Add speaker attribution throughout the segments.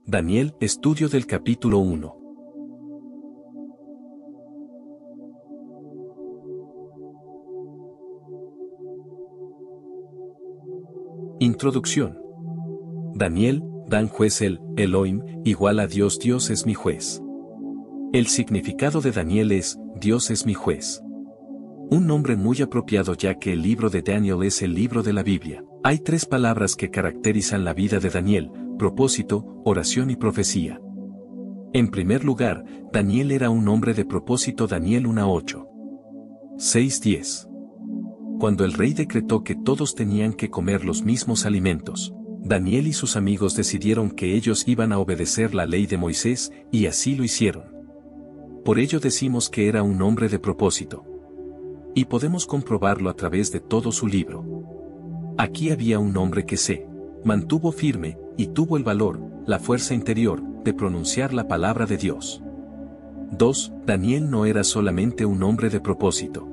Speaker 1: Daniel, estudio del capítulo 1. Introducción. Daniel, Dan juez Elohim, igual a Dios. Dios es mi juez. El significado de Daniel es, Dios es mi juez. Un nombre muy apropiado ya que el libro de Daniel es el libro de la Biblia. Hay tres palabras que caracterizan la vida de Daniel: propósito, oración y profecía. En primer lugar, Daniel era un hombre de propósito. Daniel 1:8. 6:10. Cuando el rey decretó que todos tenían que comer los mismos alimentos, Daniel y sus amigos decidieron que ellos iban a obedecer la ley de Moisés, y así lo hicieron. Por ello decimos que era un hombre de propósito. Y podemos comprobarlo a través de todo su libro. Aquí había un hombre que se mantuvo firme, y tuvo el valor, la fuerza interior, de pronunciar la palabra de Dios. 2. Daniel no era solamente un hombre de propósito,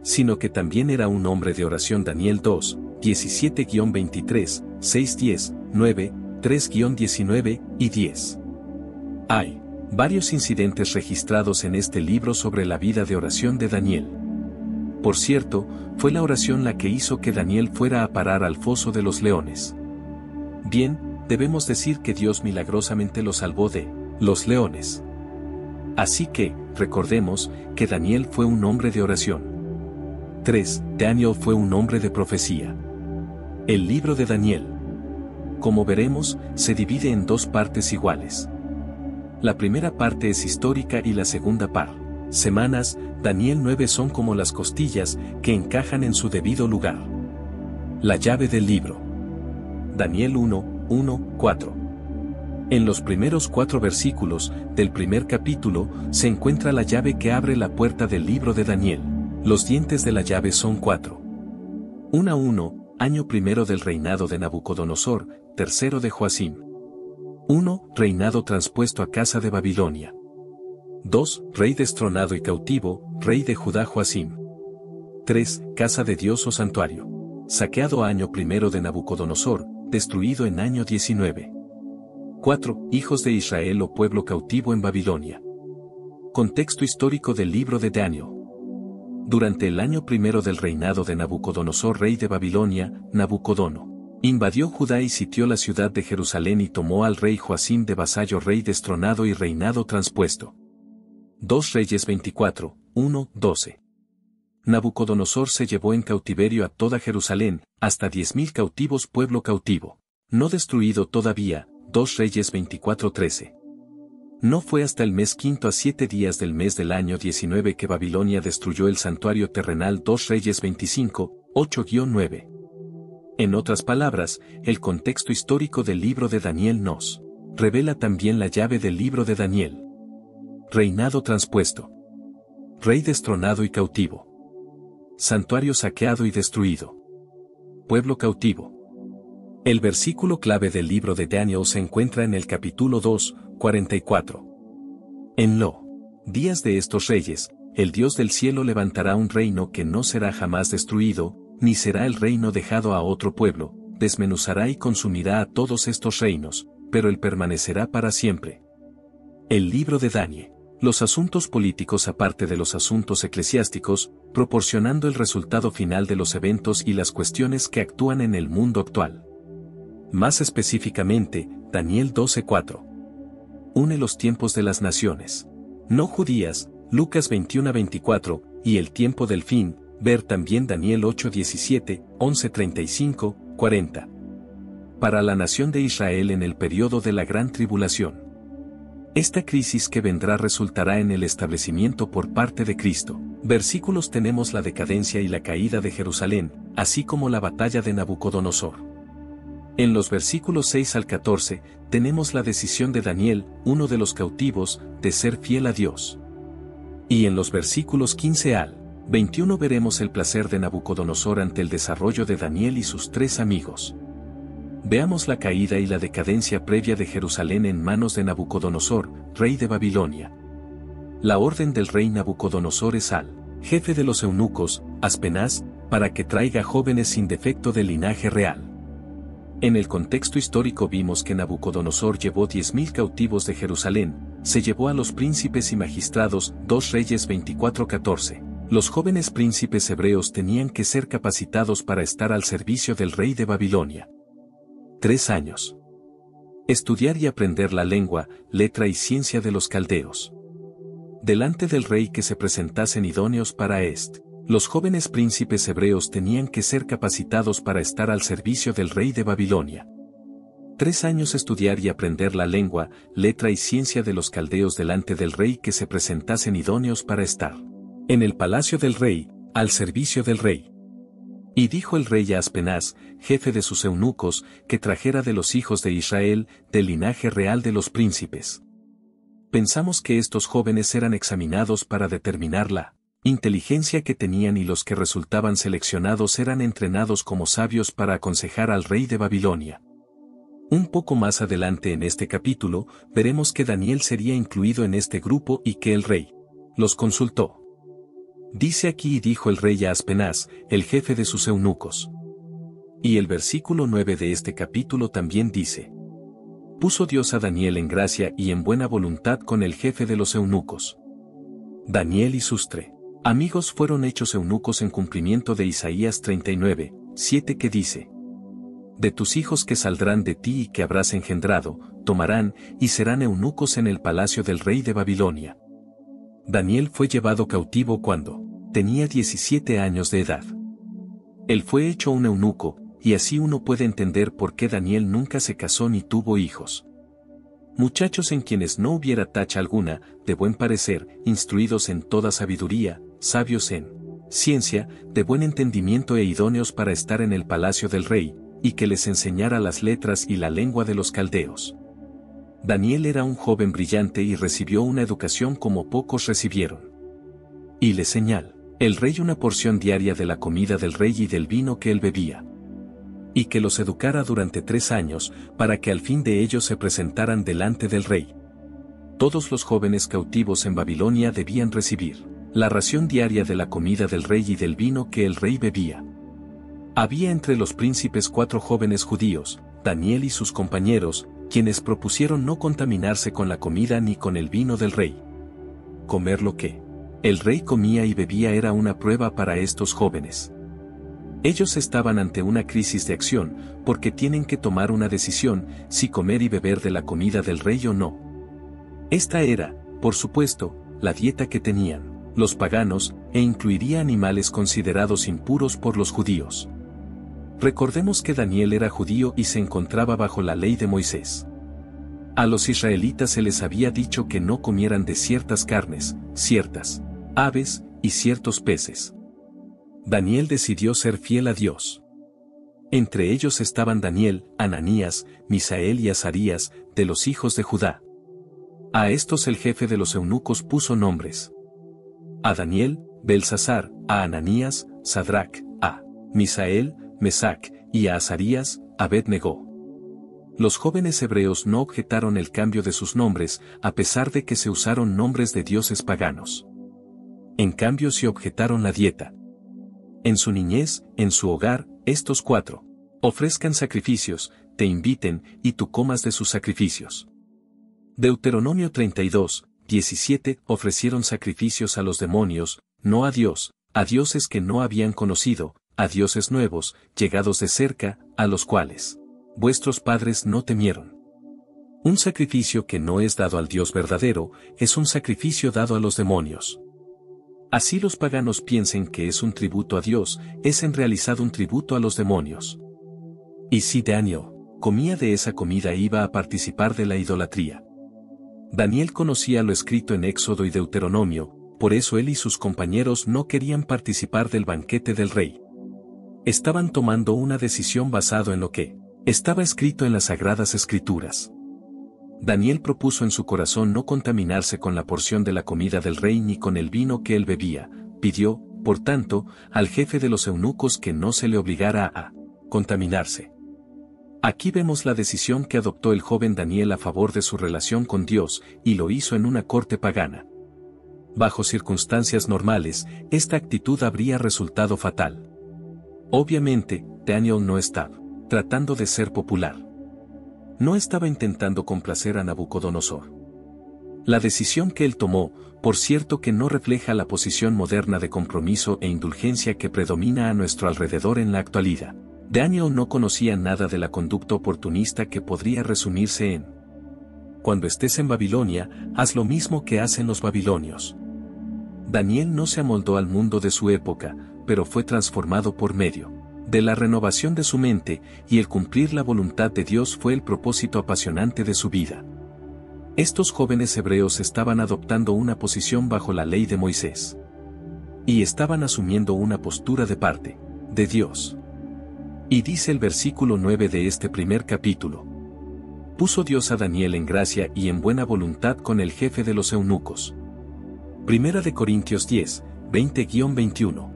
Speaker 1: sino que también era un hombre de oración. Daniel 2, 17-23, 6-10, 9, 3-19 y 10. Hay varios incidentes registrados en este libro sobre la vida de oración de Daniel. Por cierto, fue la oración la que hizo que Daniel fuera a parar al foso de los leones. Bien, debemos decir que Dios milagrosamente lo salvó de los leones. Así que, recordemos, que Daniel fue un hombre de oración. 3. Daniel fue un hombre de profecía. El libro de Daniel, como veremos, se divide en dos partes iguales. La primera parte es histórica y la segunda semanas. Daniel 9 son como las costillas que encajan en su debido lugar. La llave del libro. Daniel 1:4. En los primeros 4 versículos del primer capítulo se encuentra la llave que abre la puerta del libro de Daniel. Los dientes de la llave son 4. 1. Año primero del reinado de Nabucodonosor, tercero de Joacim. 1. Reinado transpuesto a casa de Babilonia. 2. Rey destronado y cautivo, rey de Judá Joacim. 3. Casa de Dios o santuario. Saqueado año primero de Nabucodonosor, destruido en año 19. 4. Hijos de Israel o pueblo cautivo en Babilonia. Contexto histórico del libro de Daniel. Durante el año primero del reinado de Nabucodonosor, rey de Babilonia, Nabucodono invadió Judá y sitió la ciudad de Jerusalén y tomó al rey Joacim de vasallo, rey destronado y reinado transpuesto. 2 Reyes 24, 1-12. Nabucodonosor se llevó en cautiverio a toda Jerusalén, hasta 10.000 cautivos, pueblo cautivo, no destruido todavía. 2 Reyes 24-13. No fue hasta el mes quinto a 7 días del mes del año 19 que Babilonia destruyó el santuario terrenal. 2 Reyes 25, 8-9. En otras palabras, el contexto histórico del libro de Daniel nos revela también la llave del libro de Daniel. Reinado transpuesto. Rey destronado y cautivo. Santuario saqueado y destruido. Pueblo cautivo. El versículo clave del libro de Daniel se encuentra en el capítulo 2, 44. En los días de estos reyes, el Dios del cielo levantará un reino que no será jamás destruido, ni será el reino dejado a otro pueblo, desmenuzará y consumirá a todos estos reinos, pero él permanecerá para siempre. El libro de Daniel. Los asuntos políticos aparte de los asuntos eclesiásticos, proporcionando el resultado final de los eventos y las cuestiones que actúan en el mundo actual. Más específicamente, Daniel 12:4. Une los tiempos de las naciones no judías, Lucas 21:24, y el tiempo del fin, ver también Daniel 8:17, 11:35, 40. Para la nación de Israel en el periodo de la gran tribulación. Esta crisis que vendrá resultará en el establecimiento por parte de Cristo. Versículos: tenemos la decadencia y la caída de Jerusalén, así como la batalla de Nabucodonosor. En los versículos 6 al 14, tenemos la decisión de Daniel, uno de los cautivos, de ser fiel a Dios. Y en los versículos 15 al 21 veremos el placer de Nabucodonosor ante el desarrollo de Daniel y sus 3 amigos. Veamos la caída y la decadencia previa de Jerusalén en manos de Nabucodonosor, rey de Babilonia. La orden del rey Nabucodonosor es al jefe de los eunucos, Aspenaz, para que traiga jóvenes sin defecto del linaje real. En el contexto histórico vimos que Nabucodonosor llevó 10.000 cautivos de Jerusalén, se llevó a los príncipes y magistrados, 2 Reyes 24:14. Los jóvenes príncipes hebreos tenían que ser capacitados para estar al servicio del rey de Babilonia. 3 años. Estudiar y aprender la lengua, letra y ciencia de los caldeos. Delante del rey que se presentasen idóneos para esto. Los jóvenes príncipes hebreos tenían que ser capacitados para estar al servicio del rey de Babilonia. 3 años estudiar y aprender la lengua, letra y ciencia de los caldeos delante del rey que se presentasen idóneos para estar en el palacio del rey, al servicio del rey. Y dijo el rey a Aspenaz, jefe de sus eunucos, que trajera de los hijos de Israel, del linaje real de los príncipes. Pensamos que estos jóvenes eran examinados para determinar la inteligencia que tenían y los que resultaban seleccionados eran entrenados como sabios para aconsejar al rey de Babilonia. Un poco más adelante en este capítulo, veremos que Daniel sería incluido en este grupo y que el rey los consultó. Dice aquí: y dijo el rey a Aspenaz, el jefe de sus eunucos. Y el versículo 9 de este capítulo también dice: puso Dios a Daniel en gracia y en buena voluntad con el jefe de los eunucos. Daniel y sus amigos fueron hechos eunucos en cumplimiento de Isaías 39:7 que dice: de tus hijos que saldrán de ti y que habrás engendrado, tomarán, y serán eunucos en el palacio del rey de Babilonia. Daniel fue llevado cautivo cuando tenía 17 años de edad. Él fue hecho un eunuco, y así uno puede entender por qué Daniel nunca se casó ni tuvo hijos. Muchachos en quienes no hubiera tacha alguna, de buen parecer, instruidos en toda sabiduría, sabios en ciencia, de buen entendimiento e idóneos para estar en el palacio del rey, y que les enseñara las letras y la lengua de los caldeos. Daniel era un joven brillante y recibió una educación como pocos recibieron. Y le señal el rey una porción diaria de la comida del rey y del vino que él bebía. Y que los educara durante 3 años, para que al fin de ellos se presentaran delante del rey. Todos los jóvenes cautivos en Babilonia debían recibir la ración diaria de la comida del rey y del vino que el rey bebía. Había entre los príncipes 4 jóvenes judíos, Daniel y sus compañeros, quienes propusieron no contaminarse con la comida ni con el vino del rey. Comer lo que el rey comía y bebía era una prueba para estos jóvenes. Ellos estaban ante una crisis de acción, porque tienen que tomar una decisión, si comer y beber de la comida del rey o no. Esta era, por supuesto, la dieta que tenían los paganos, e incluiría animales considerados impuros por los judíos. Recordemos que Daniel era judío y se encontraba bajo la ley de Moisés. A los israelitas se les había dicho que no comieran de ciertas carnes, ciertas aves y ciertos peces. Daniel decidió ser fiel a Dios. Entre ellos estaban Daniel, Ananías, Misael y Azarías, de los hijos de Judá. A estos el jefe de los eunucos puso nombres. A Daniel, Belsasar; a Ananías, Sadrac; a Misael, Mesac; y a Azarías, Abed-Negó. Los jóvenes hebreos no objetaron el cambio de sus nombres, a pesar de que se usaron nombres de dioses paganos. En cambio sí objetaron la dieta. En su niñez, en su hogar, estos 4 ofrezcan sacrificios, te inviten, y tú comas de sus sacrificios. Deuteronomio 32:17 ofrecieron sacrificios a los demonios, no a Dios, a dioses que no habían conocido, a dioses nuevos, llegados de cerca, a los cuales vuestros padres no temieron. Un sacrificio que no es dado al Dios verdadero, es un sacrificio dado a los demonios. Así los paganos piensen que es un tributo a Dios, es en realidad un tributo a los demonios. Y si Daniel comía de esa comida iba a participar de la idolatría. Daniel conocía lo escrito en Éxodo y Deuteronomio, por eso él y sus compañeros no querían participar del banquete del rey. Estaban tomando una decisión basado en lo que estaba escrito en las Sagradas Escrituras. Daniel propuso en su corazón no contaminarse con la porción de la comida del rey ni con el vino que él bebía, pidió, por tanto, al jefe de los eunucos que no se le obligara a contaminarse. Aquí vemos la decisión que adoptó el joven Daniel a favor de su relación con Dios, y lo hizo en una corte pagana. Bajo circunstancias normales, esta actitud habría resultado fatal. Obviamente, Daniel no estaba tratando de ser popular. No estaba intentando complacer a Nabucodonosor. La decisión que él tomó, por cierto que no refleja la posición moderna de compromiso e indulgencia que predomina a nuestro alrededor en la actualidad. Daniel no conocía nada de la conducta oportunista que podría resumirse en: cuando estés en Babilonia, haz lo mismo que hacen los babilonios. Daniel no se amoldó al mundo de su época, pero fue transformado por medio de la renovación de su mente, y el cumplir la voluntad de Dios fue el propósito apasionante de su vida. Estos jóvenes hebreos estaban adoptando una posición bajo la ley de Moisés. Y estaban asumiendo una postura de parte de Dios. Y dice el versículo 9 de este primer capítulo: puso Dios a Daniel en gracia y en buena voluntad con el jefe de los eunucos. Primera de Corintios 10, 20-21.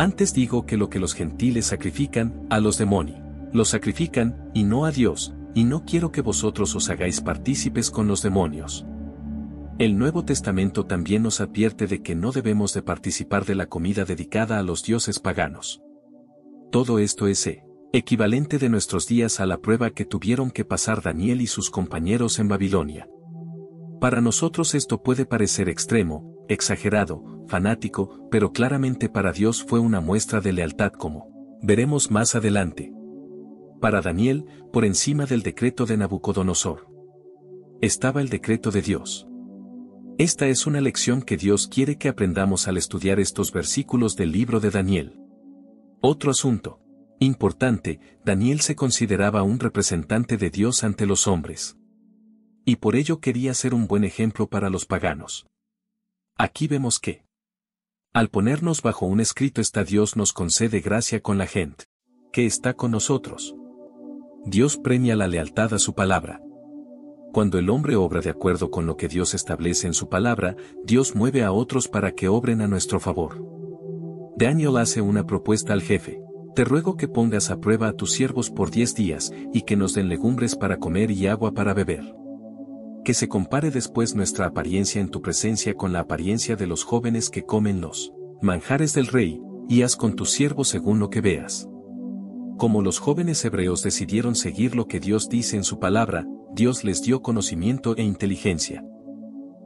Speaker 1: Antes digo que lo que los gentiles sacrifican, a los demonios, los sacrifican, y no a Dios, y no quiero que vosotros os hagáis partícipes con los demonios. El Nuevo Testamento también nos advierte de que no debemos de participar de la comida dedicada a los dioses paganos. Todo esto es equivalente de nuestros días a la prueba que tuvieron que pasar Daniel y sus compañeros en Babilonia. Para nosotros esto puede parecer extremo, exagerado, fanático, pero claramente para Dios fue una muestra de lealtad, como veremos más adelante. Para Daniel, por encima del decreto de Nabucodonosor, estaba el decreto de Dios. Esta es una lección que Dios quiere que aprendamos al estudiar estos versículos del libro de Daniel. Otro asunto importante: Daniel se consideraba un representante de Dios ante los hombres. Y por ello quería ser un buen ejemplo para los paganos. Aquí vemos que, al ponernos bajo un escrito, Dios nos concede gracia con la gente que está con nosotros. Dios premia la lealtad a su palabra. Cuando el hombre obra de acuerdo con lo que Dios establece en su palabra, Dios mueve a otros para que obren a nuestro favor. Daniel hace una propuesta al jefe: te ruego que pongas a prueba a tus siervos por 10 días, y que nos den legumbres para comer y agua para beber. Que se compare después nuestra apariencia en tu presencia con la apariencia de los jóvenes que comen los manjares del rey, y haz con tus siervos según lo que veas. Como los jóvenes hebreos decidieron seguir lo que Dios dice en su palabra, Dios les dio conocimiento e inteligencia.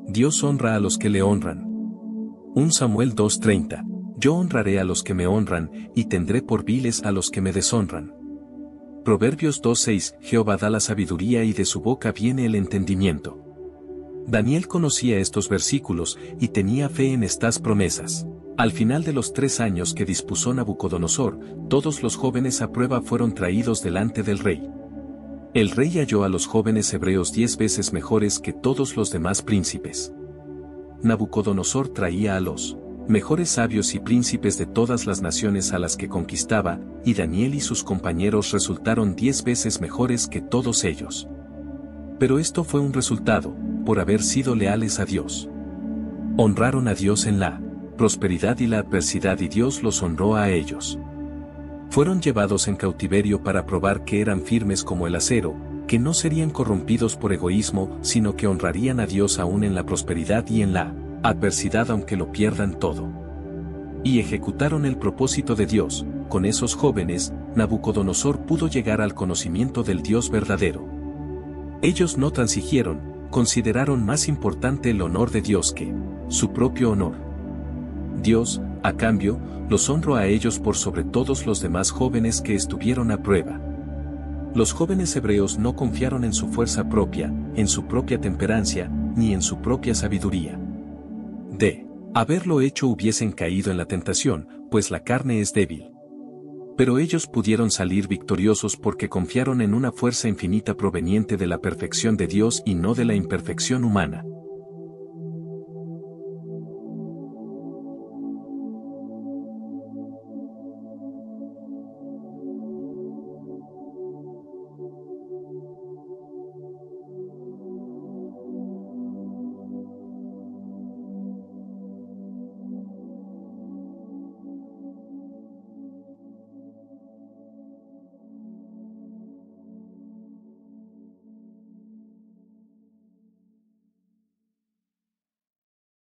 Speaker 1: Dios honra a los que le honran. 1 Samuel 2:30. Yo honraré a los que me honran, y tendré por viles a los que me deshonran. Proverbios 2:6. Jehová da la sabiduría y de su boca viene el entendimiento. Daniel conocía estos versículos y tenía fe en estas promesas. Al final de los 3 años que dispuso Nabucodonosor, todos los jóvenes a prueba fueron traídos delante del rey. El rey halló a los jóvenes hebreos 10 veces mejores que todos los demás príncipes. Nabucodonosor traía a los mejores sabios y príncipes de todas las naciones a las que conquistaba, y Daniel y sus compañeros resultaron 10 veces mejores que todos ellos. Pero esto fue un resultado, por haber sido leales a Dios. Honraron a Dios en la prosperidad y la adversidad, y Dios los honró a ellos. Fueron llevados en cautiverio para probar que eran firmes como el acero, que no serían corrompidos por egoísmo, sino que honrarían a Dios aún en la prosperidad y en la adversidad, aunque lo pierdan todo. Y ejecutaron el propósito de Dios. Con esos jóvenes, Nabucodonosor pudo llegar al conocimiento del Dios verdadero. Ellos no transigieron, consideraron más importante el honor de Dios que su propio honor. Dios, a cambio, los honró a ellos por sobre todos los demás jóvenes que estuvieron a prueba. Los jóvenes hebreos no confiaron en su fuerza propia, en su propia temperancia, ni en su propia sabiduría. De haberlo hecho hubiesen caído en la tentación, pues la carne es débil. Pero ellos pudieron salir victoriosos porque confiaron en una fuerza infinita proveniente de la perfección de Dios y no de la imperfección humana.